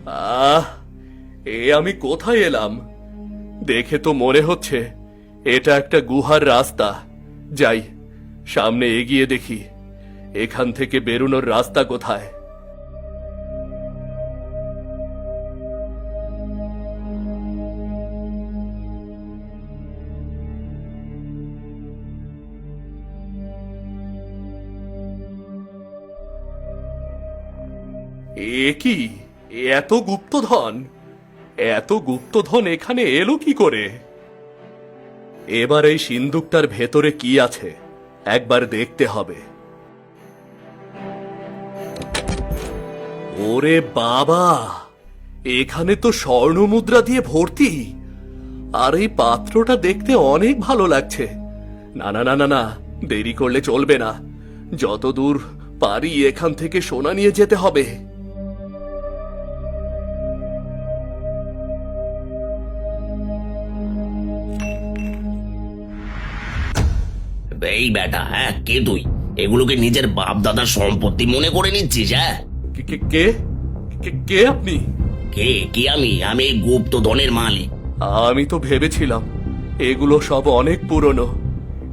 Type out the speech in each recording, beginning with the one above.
আহ, আমি কোথায় এলাম? দেখে তো মনে হচ্ছে এটা একটা গুহার রাস্তা। যাই, সামনে এগিয়ে দেখি এখান থেকে বেরোনোর রাস্তা কোথায়। এ কি, এত গুপ্তধন! এত গুপ্তধন এখানে এলো কি করে? এবার এই সিন্দুকটার ভেতরে কি আছে একবার দেখতে হবে। ওরে বাবা, এখানে তো স্বর্ণ মুদ্রা দিয়ে ভর্তি। আর এই পাত্রটা দেখতে অনেক ভালো লাগছে। না না না না না, দেরি করলে চলবে না। যতদূর পারি এখান থেকে সোনা নিয়ে যেতে হবে। এই বেটা, হ্যাঁ কে তুই? এগুলোকে নিজের বাপ দাদার সম্পত্তি মনে করে নিচ্ছিস? হ্যাঁ, কে কে কে কে- কে আপনি? কে কি? আমি এই গুপ্ত ধনের মালিক। আমি তো ভেবেছিলাম এগুলো সব অনেক পুরনো,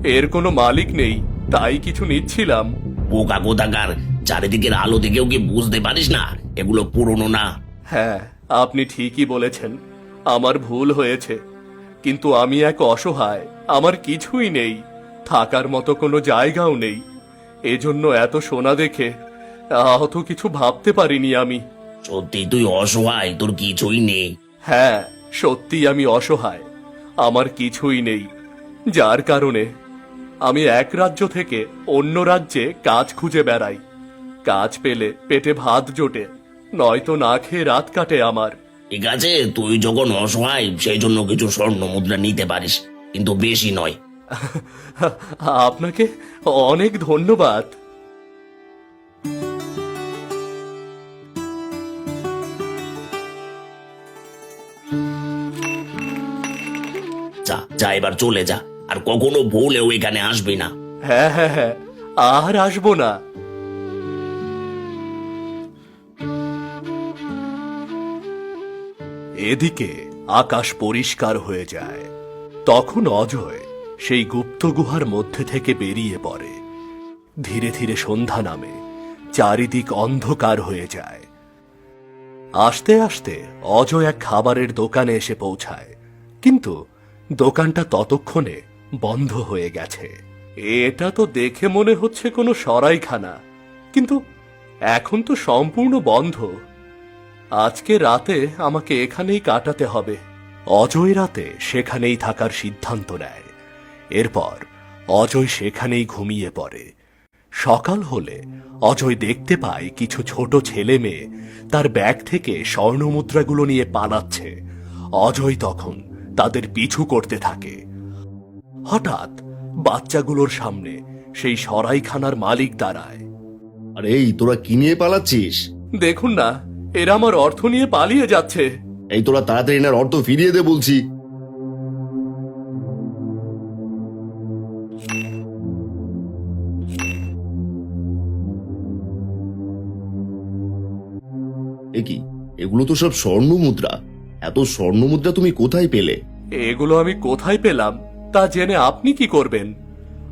এর কোনো মালিক নেই, তাই কিছু নিচ্ছিলাম। বোকা কোথাকার, চারিদিকের আলো দেখেও কি বুঝতে পারিস না এগুলো পুরনো না? হ্যাঁ, আপনি ঠিকই বলেছেন, আমার ভুল হয়েছে। কিন্তু আমি এক অসহায়, আমার কিছুই নেই, থাকার মতো কোনো জায়গাও নেই। এজন্য এত সোনা দেখে অত কিছু ভাবতে পারিনি আমি। সত্যি তুই অসহায়? তোর কিছুই নেই? হ্যাঁ, সত্যি আমি অসহায়, আমার কিছুই নেই। যার কারণে আমি এক রাজ্য থেকে অন্য রাজ্যে কাজ খুঁজে বেড়াই। কাজ পেলে পেটে ভাত জোটে, নয়তো না খেয়ে রাত কাটে আমার। ঠিক আছে, তুই যখন অসহায় সেই জন্য কিছু স্বর্ণ মুদ্রা নিতে পারিস, কিন্তু বেশি নয়। আপনাকে অনেক ধন্যবাদ। যা যা, এবার চলে যা, আর কখনো ভুলেও এখানে আসবি না। হ্যাঁ হ্যাঁ হ্যাঁ, আর আসবো না। এদিকে আকাশ পরিষ্কার হয়ে যায়। তখন অজয় সেই গুপ্ত গুহার মধ্যে থেকে বেরিয়ে পড়ে। ধীরে ধীরে সন্ধ্যা নামে, চারিদিক অন্ধকার হয়ে যায়। আস্তে আস্তে অজয় এক খাবারের দোকানে এসে পৌঁছায়, কিন্তু দোকানটা ততক্ষণে বন্ধ হয়ে গেছে। এটা তো দেখে মনে হচ্ছে কোনো সরাইখানা, কিন্তু এখন তো সম্পূর্ণ বন্ধ। আজকে রাতে আমাকে এখানেই কাটাতে হবে। অজয় রাতে সেখানেই থাকার সিদ্ধান্ত নেয়। এরপর অজয় সেখানেই ঘুমিয়ে পড়ে। সকাল হলে অজয় দেখতে পায় কিছু ছোট ছেলে মেয়ে তার ব্যাগ থেকে স্বর্ণমুদ্রাগুলো নিয়ে পালাচ্ছে। অজয় তখন তাদের পিছু করতে থাকে। হঠাৎ বাচ্চাগুলোর সামনে সেই সরাইখানার মালিক দাঁড়ায়। আরে এই তোরা কি নিয়ে পালাচ্ছিস? দেখুন না, এরা আমার অর্থ নিয়ে পালিয়ে যাচ্ছে। এই তোরা তাড়াতাড়ি এনার অর্থ ফিরিয়ে দে বলছি। এ কি, এগুলো তো সব স্বর্ণ মুদ্রা। এত স্বর্ণ মুদ্রা তুমি কোথায় পেলে? এগুলো আমি কোথায় পেলাম তা জেনে আপনি কি করবেন?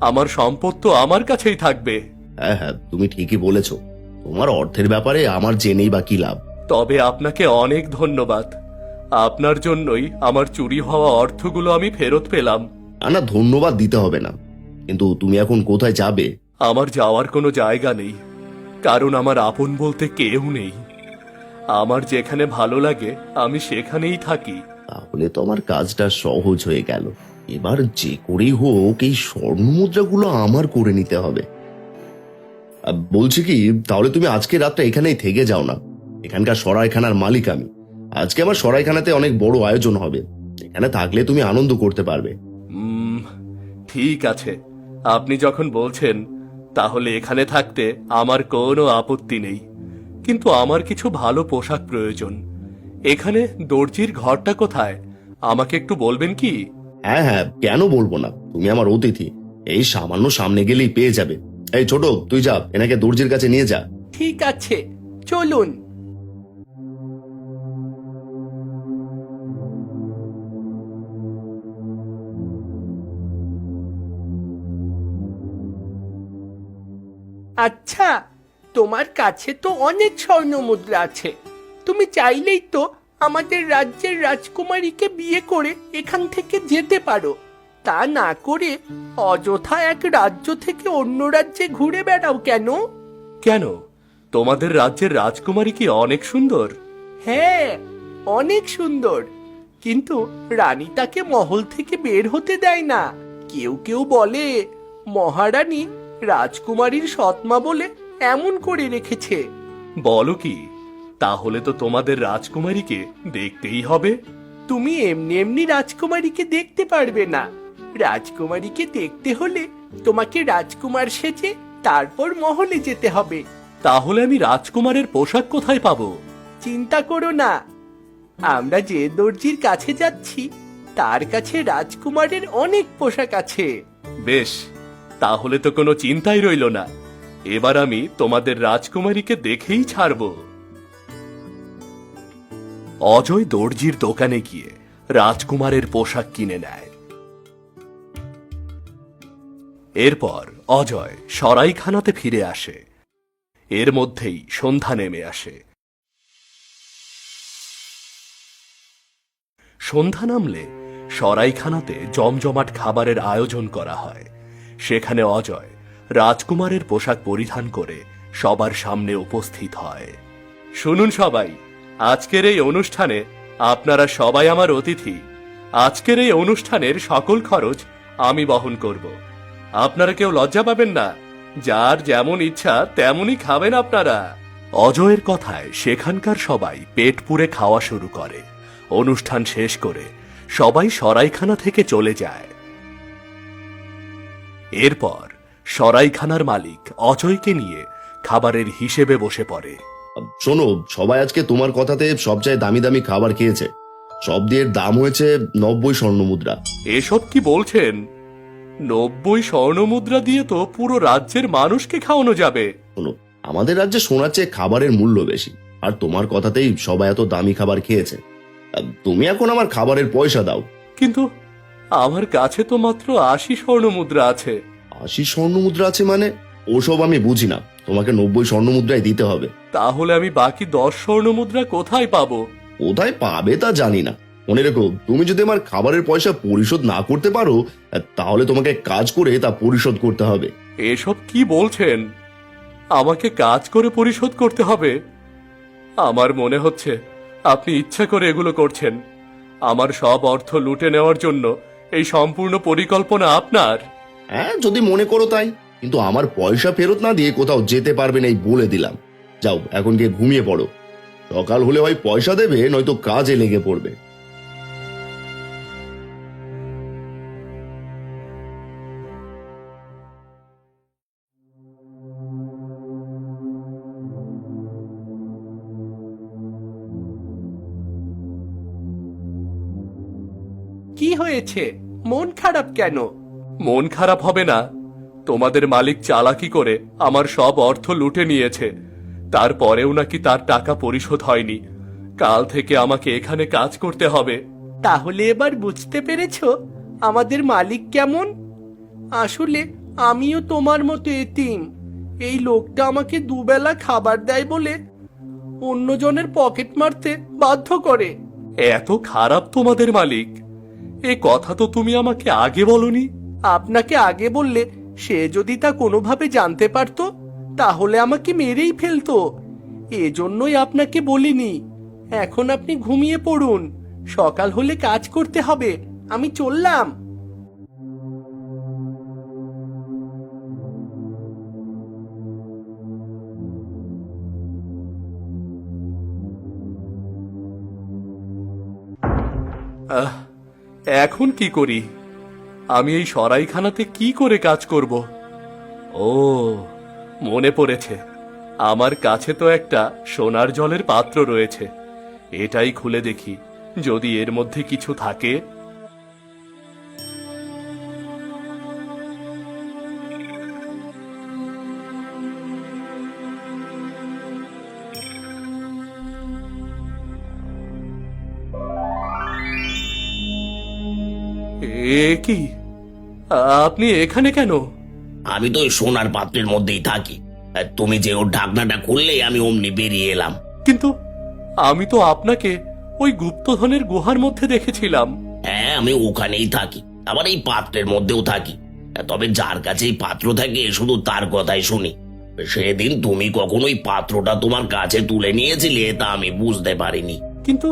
আমার সম্পদ তো আমার কাছেই থাকবে। হ্যাঁ হ্যাঁ, তুমি ঠিকই বলেছ। তোমার অর্থের ব্যাপারে আমার জেনেই বা কি লাভ। তবে আপনাকে অনেক ধন্যবাদ। আপনার জন্যই আমার চুরি হওয়া অর্থগুলো আমি ফেরত পেলাম। না না, ধন্যবাদ দিতে হবে না। কিন্তু তুমি এখন কোথায় যাবে? আমার যাওয়ার কোনো জায়গা নেই, কারণ আমার আপন বলতে কেউ নেই। আমার যেখানে ভালো লাগে আমি সেখানেই থাকি। তাহলে তো আমার কাজটা সহজ হয়ে গেল। এবার যে করেই হোক এই স্বর্ণ মুদ্রাগুলো আমার করে নিতে হবে। বলছি কি, তাহলে তুমি আজকে রাতটা এখানেই থেকে যাও না। এখানকার সরাইখানার মালিক আমি। আজকে আমার সরাইখানাতে অনেক বড় আয়োজন হবে। এখানে থাকলে তুমি আনন্দ করতে পারবে। ঠিক আছে, আপনি যখন বলছেন তাহলে এখানে থাকতে আমার কোনো আপত্তি নেই। কিন্তু আমার কিছু ভালো পোশাক প্রয়োজন। এখানে দর্জির ঘরটা কোথায় আমাকে একটু বলবেন কি? হ্যাঁ হ্যাঁ, কেন বলবো না, তুমি আমার অতিথি। এই সামান্য সামনে গেলেই পেয়ে যাবে। এই ছোট, তুই যা, এনাকে দর্জির কাছে নিয়ে যা। ঠিক আছে, চলুন। আচ্ছা, তোমার কাছে তো অনেক স্বর্ণ মুদ্রা আছে, তুমি চাইলেই তো আমাদের রাজ্যের রাজকুমারীকে বিয়ে করে এখান থেকে যেতে পারো। তা না করে অযথা এক রাজ্য থেকে অন্য রাজ্যে ঘুরে বেড়াও কেন? কেন, তোমাদের রাজ্যের রাজকুমারী কি অনেক সুন্দর? হ্যাঁ, অনেক সুন্দর, কিন্তু রানী তাকে মহল থেকে বের হতে দেয় না। কেউ কেউ বলে মহারানী রাজকুমারীর সৎমা বলে এমন করে রেখেছে। বলো কি, তাহলে তো তোমাদের রাজকুমারীকে দেখতেই হবে। তুমি এমনি এমনি রাজকুমারীকে দেখতে পারবে না। রাজকুমারীকে দেখতে হলে তোমাকে রাজকুমার সেজে তারপর মহলে যেতে হবে। তাহলে আমি রাজকুমারের পোশাক কোথায় পাবো? চিন্তা করো না, আমরা যে দর্জির কাছে যাচ্ছি তার কাছে রাজকুমারের অনেক পোশাক আছে। বেশ, তাহলে তো কোনো চিন্তাই রইল না। এবার আমি তোমাদের রাজকুমারীকে দেখেই ছাড়ব। অজয় দর্জির দোকানে গিয়ে রাজকুমারের পোশাক কিনে নেয়। এরপর অজয় সরাইখানাতে ফিরে আসে। এর মধ্যেই সন্ধ্যা নেমে আসে। সন্ধ্যা নামলে সরাইখানাতে জমজমাট খাবারের আয়োজন করা হয়। সেখানে অজয় রাজকুমারের পোশাক পরিধান করে সবার সামনে উপস্থিত হয়। শুনুন সবাই, আজকের এই অনুষ্ঠানে আপনারা সবাই আমার অতিথি। আজকের এই অনুষ্ঠানের সকল খরচ আমি বহন করব। আপনারা কেউ লজ্জা পাবেন না, যার যেমন ইচ্ছা তেমনই খাবেন আপনারা। অজয়ের কথায় সেখানকার সবাই পেট পুরে খাওয়া শুরু করে। অনুষ্ঠান শেষ করে সবাই সরাইখানা থেকে চলে যায়। এরপর সরাইখানার মালিক অজয়কে নিয়ে খাবারের হিসেবে বসে পড়ে। শোনো, সবাই আজকে তোমার কথাতে সবচেয়ে দামি দামি খাবার খেয়েছে। সব দিয়ে দাম হয়েছে 90 স্বর্ণ মুদ্রা। এসব কি বলছেন? 90 স্বর্ণ মুদ্রা দিয়ে তো পুরো রাজ্যের মানুষকে খাওয়ানো যাবে। শোনো, আমাদের রাজ্যে সোনার চেয়ে খাবারের মূল্য বেশি, আর তোমার কথাতেই সবাই এত দামি খাবার খেয়েছে। তুমি এখন আমার খাবারের পয়সা দাও। কিন্তু আমার কাছে তো মাত্র 80 স্বর্ণ মুদ্রা আছে। 80 স্বর্ণ মুদ্রা আছে মানে? ওসব আমি বুঝি না, তোমাকে 90 স্বর্ণ মুদ্রাই দিতে হবে। তাহলে আমি বাকি 10 স্বর্ণ মুদ্রা কোথায় পাবো? কোথায় পাবে তা জানি না। মনে রেখো, তুমি যদি আমার খাবারের পয়সা পরিশোধ না করতে পারো, তাহলে তোমাকে কাজ করে তা পরিশোধ করতে হবে। এসব কি বলছেন? আমাকে কাজ করে পরিশোধ করতে হবে? আমার মনে হচ্ছে আপনি ইচ্ছা করে এগুলো করছেন। আমার সব অর্থ লুটে নেওয়ার জন্য এই সম্পূর্ণ পরিকল্পনা আপনার। হ্যাঁ, যদি মনে করো তাই, কিন্তু আমার পয়সা ফেরত না দিয়ে কোথাও যেতে পারবে না, এই বলে দিলাম। যাও, এখন গিয়ে ঘুমিয়ে পড়ো। সকাল হলে হয় পয়সা দেবে, নয়তো কাজে লেগে পড়বে। কি হয়েছে? মন খারাপ কেন? মন খারাপ হবে না? তোমাদের মালিক চালাকি করে আমার সব অর্থ লুটে নিয়েছে। তারপরেও নাকি তার টাকা পরিশোধ হয়নি। কাল থেকে আমাকে এখানে কাজ করতে হবে। তাহলে এবার বুঝতে পেরেছো আমাদের মালিক কেমন? আসলে আমিও তোমার মতো এতিম। এই লোকটা আমাকে দুবেলা খাবার দেয় বলে অন্যজনের পকেট মারতে বাধ্য করে। এত খারাপ তোমাদের মালিক? এ কথা তো তুমি আমাকে আগে বলনি। আপনাকে আগে বললে সে যদি তা কোনোভাবে জানতে পারতো তাহলে আমাকে মেরেই ফেলতো। এজন্যই আপনাকে বলিনি। এখন আপনি ঘুমিয়ে পড়ুন, সকাল হলে কাজ করতে হবে। আমি চললাম। এখন কি করি? আমি এই সরাইখানাতে কি করে কাজ করব? ও, মনে পড়েছে, আমার কাছে তো একটা সোনার জলের পাত্র রয়েছে। এটাই খুলে দেখি যদি এর মধ্যে কিছু থাকে। এ কি, আপনি এখানে কেন? আমি তো ওই সোনার পাত্রের মধ্যেই থাকি। আর তুমি যে ওর ঢাকনাটা খুললেই আমি অমনি বেরিয়ে এলাম। কিন্তু আমি তো আপনাকে ওই গুপ্তধনের গুহার মধ্যে দেখেছিলাম। হ্যাঁ, আমি ওখানেই থাকি, আবার এই পাত্রের মধ্যেও থাকি। তবে যার কাছে এই পাত্র থাকে শুধু তার কথাই শুনি। সেদিন তুমি কখন ওই পাত্রটা তোমার কাছে তুলে নিয়েছিলে তা আমি বুঝতে পারিনি। কিন্তু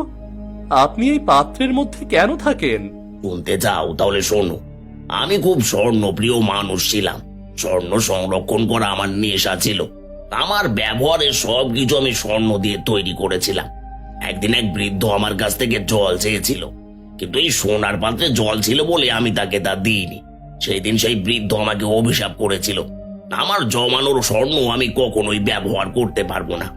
আপনি এই পাত্রের মধ্যে কেন থাকেন? শুনতে চাও? তাহলে শোনো। আমি খুব স্বর্ণপ্রিয় মানুষ ছিলাম। স্বর্ণ সংরক্ষণ করা আমার নেশা ছিল। আমার ব্যবহারের সবকিছু আমি স্বর্ণ দিয়ে তৈরি করেছিলাম। একদিন এক বৃদ্ধ আমার কাছ থেকে জল চেয়েছিল, কিন্তু এই সোনার পাত্রে জল ছিল বলে আমি তাকে তা দিইনি। সেই দিন সেই বৃদ্ধ আমাকে অভিশাপ করেছিল, আমার জমানোর স্বর্ণ আমি কখনোই ব্যবহার করতে পারবো না।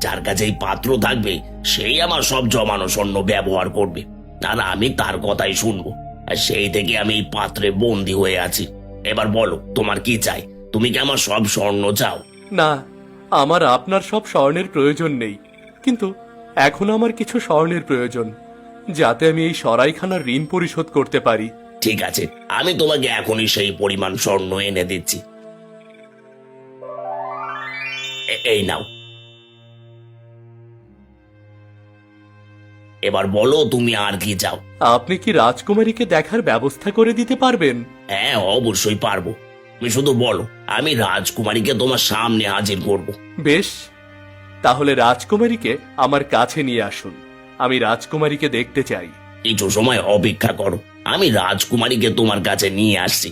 যার কাছে এই পাত্র থাকবে সেই আমার সব জমানো স্বর্ণ ব্যবহার করবে, আর আমি তার কথাই শুনবো। আর সেই থেকে আমি এই পাত্রে বন্দী হয়ে আছি। এবার বলো, তোমার কি চাই? তুমি কি আমার সব স্বর্ণ চাও? না, আমার আপনার সব স্বর্ণের প্রয়োজন নেই, কিন্তু এখন আমার কিছু স্বর্ণের প্রয়োজন, যাতে আমি এই সরাইখানার ঋণ পরিশোধ করতে পারি। ঠিক আছে, আমি তোমাকে এখনই সেই পরিমাণ স্বর্ণ এনে দিচ্ছি। এই নাও। এবার বলো তুমি আর কি চাও? আপনি কি রাজকুমারীকে দেখার ব্যবস্থা করে দিতে পারবেন? হ্যাঁ, অবশ্যই পারবো। তুমি শুধু বলো, আমি রাজকুমারীকে তোমার সামনে হাজির করব। বেশ, তাহলে রাজকুমারীকে আমার কাছে নিয়ে আসুন। আমি রাজকুমারীকে দেখতে চাই। কিছু সময় অপেক্ষা করো, আমি রাজকুমারীকে তোমার কাছে নিয়ে আসছি।